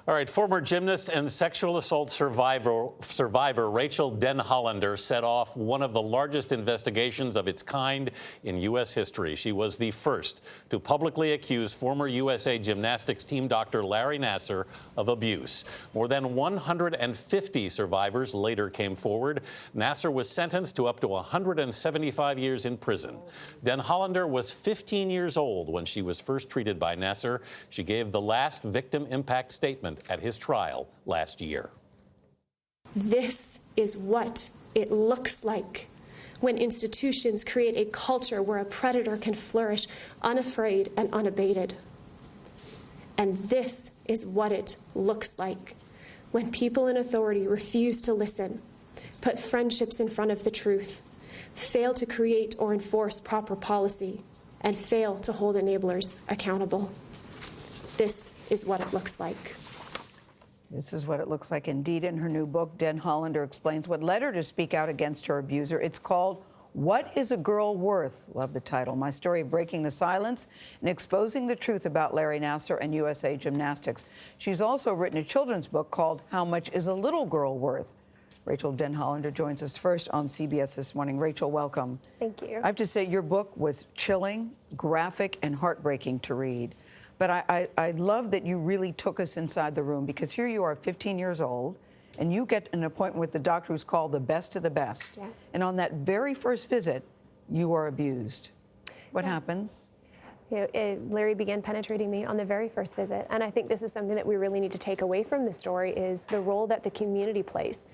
All right, former gymnast and sexual assault survivor Rachael Denhollander set off one of the largest investigations of its kind in U.S. history. She was the first to publicly accuse former USA Gymnastics team doctor Larry Nassar of abuse. More than 150 survivors later came forward. Nassar was sentenced to up to 175 years in prison. Denhollander was 15 years old when she was first treated by Nassar. She gave the last victim impact statement at his trial last year. This is what it looks like when institutions create a culture where a predator can flourish unafraid and unabated. And this is what it looks like when people in authority refuse to listen, put friendships in front of the truth, fail to create or enforce proper policy, and fail to hold enablers accountable. This is what it looks like. This is what it looks like indeed. In her new book, Denhollander explains what led her to speak out against her abuser. It's called What is a Girl Worth? Love the title. My story of breaking the silence and exposing the truth about Larry Nasser and USA Gymnastics. She's also written a children's book called How Much is a Little Girl Worth? Rachael Denhollander joins us first on CBS This Morning. Rachel, welcome. Thank you. I have to say, your book was chilling, graphic, and heartbreaking to read. But I love that you really took us inside the room, because here you are, 15 years old, and you get an appointment with the doctor who's called the best of the best. Yeah. And on that very first visit, you are abused. What happens? Larry began penetrating me on the very first visit, and I think this is something that we really need to take away from this story, is the role that the community plays.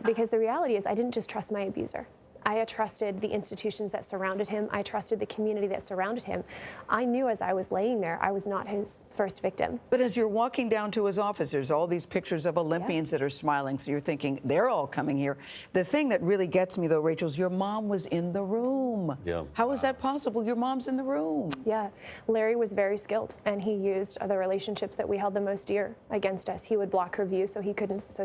Because the reality is, I didn't just trust my abuser. I trusted the institutions that surrounded him. I trusted the community that surrounded him. I knew as I was laying there, I was not his first victim. But as you're walking down to his office, there's all these pictures of Olympians that are smiling, so you're thinking, they're all coming here. The thing that really gets me, though, Rachel, is your mom was in the room. Yeah. How is that possible? Your mom's in the room. Yeah, Larry was very skilled, and he used the relationships that we held the most dear against us. He would block her view so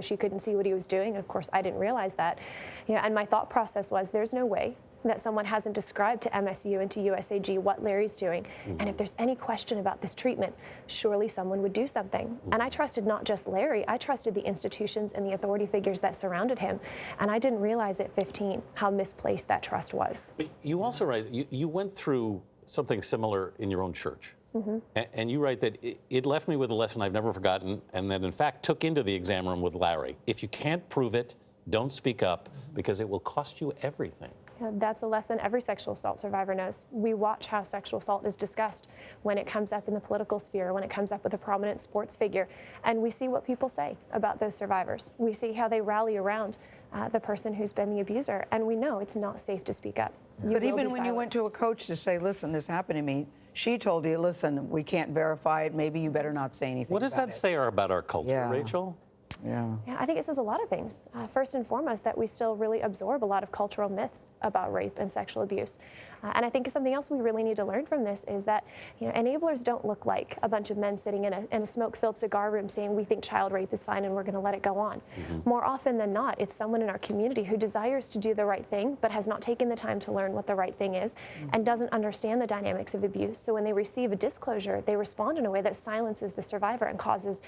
she couldn't see what he was doing. Of course, I didn't realize that. Yeah, and my thought process was, there's no way that someone hasn't described to MSU and to USAG what Larry's doing. And if there's any question about this treatment, surely someone would do something. And I trusted not just Larry, I trusted the institutions and the authority figures that surrounded him. And I didn't realize at 15 how misplaced that trust was. But you also write, you went through something similar in your own church. And you write that it left me with a lesson I've never forgotten, and that in fact took into the exam room with Larry. If you can't prove it, don't speak up, because it will cost you everything. Yeah, that's a lesson every sexual assault survivor knows. We watch how sexual assault is discussed when it comes up in the political sphere, when it comes up with a prominent sports figure, and we see what people say about those survivors. We see how they rally around the person who's been the abuser, and we know it's not safe to speak up. But even when you went to a coach to say, listen, this happened to me, she told you, listen, we can't verify it, maybe you better not say anything. What does that say about our culture, Rachel? Yeah, I think it says a lot of things. First and foremost, that we still really absorb a lot of cultural myths about rape and sexual abuse. And I think something else we really need to learn from this is that enablers don't look like a bunch of men sitting in a smoke-filled cigar room saying, we think child rape is fine and we're going to let it go on. More often than not, it's someone in our community who desires to do the right thing but has not taken the time to learn what the right thing is and doesn't understand the dynamics of abuse. So when they receive a disclosure, they respond in a way that silences the survivor and causes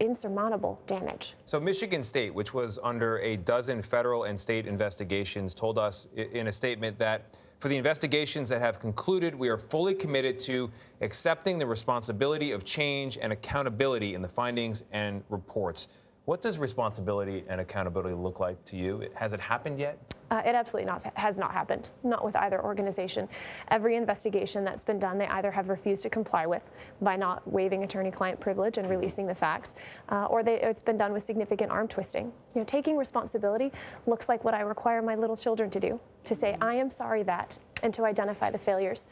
insurmountable damage. So Michigan State, which was under a dozen federal and state investigations, told us in a statement that for the investigations that have concluded, we are fully committed to accepting the responsibility of change and accountability in the findings and reports. What does responsibility and accountability look like to you? Has it happened yet? It absolutely has not happened, not with either organization. Every investigation that's been done, they either have refused to comply with by not waiving attorney-client privilege and releasing the facts, or it's been done with significant arm twisting. Taking responsibility looks like what I require my little children to do, to say, I am sorry that, and to identify the failures.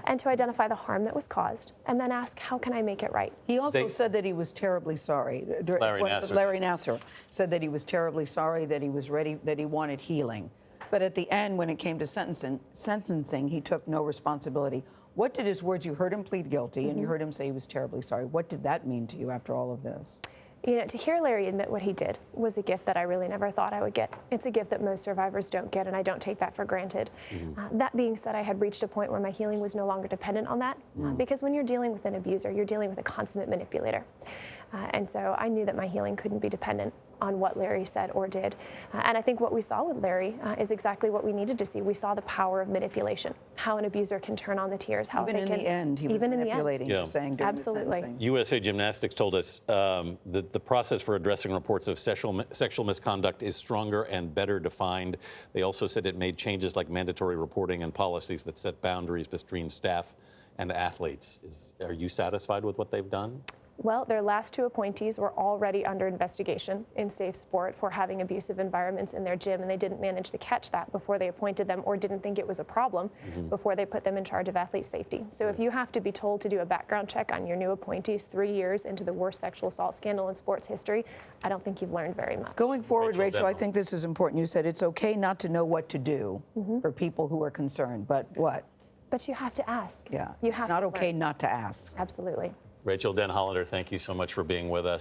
And to identify the harm that was caused, and then ask, how can I make it right? He also said that he was terribly sorry. Larry Nasser said that he was terribly sorry, that he was ready, that he wanted healing. But at the end, when it came to sentencing, he took no responsibility. What did his words, you heard him plead guilty, and you heard him say he was terribly sorry. What did that mean to you after all of this? You know, to hear Larry admit what he did was a gift that I really never thought I would get. It's a gift that most survivors don't get, and I don't take that for granted. That being said, I had reached a point where my healing was no longer dependent on that, because when you're dealing with an abuser, you're dealing with a consummate manipulator. And so I knew that my healing couldn't be dependent on what Larry said or did. And I think what we saw with Larry is exactly what we needed to see. We saw the power of manipulation, how an abuser can turn on the tears, how Even they in can, the end, he was even in the end. manipulating, Yeah. saying during Absolutely. the sentencing. USA Gymnastics told us that the process for addressing reports of sexual misconduct is stronger and better defined. They also said it made changes like mandatory reporting and policies that set boundaries between staff and athletes. Are you satisfied with what they've done? Well, their last two appointees were already under investigation in Safe Sport for having abusive environments in their gym, and they didn't manage to catch that before they appointed them, or didn't think it was a problem before they put them in charge of athlete safety. So if you have to be told to do a background check on your new appointees 3 years into the worst sexual assault scandal in sports history, I don't think you've learned very much. Going forward, Rachel, I Denhollander. think this is important. You said it's okay not to know what to do for people who are concerned, but what? But you have to ask. Yeah, You it's have not to okay learn. not to ask. Absolutely. Rachael Denhollander, thank you so much for being with us.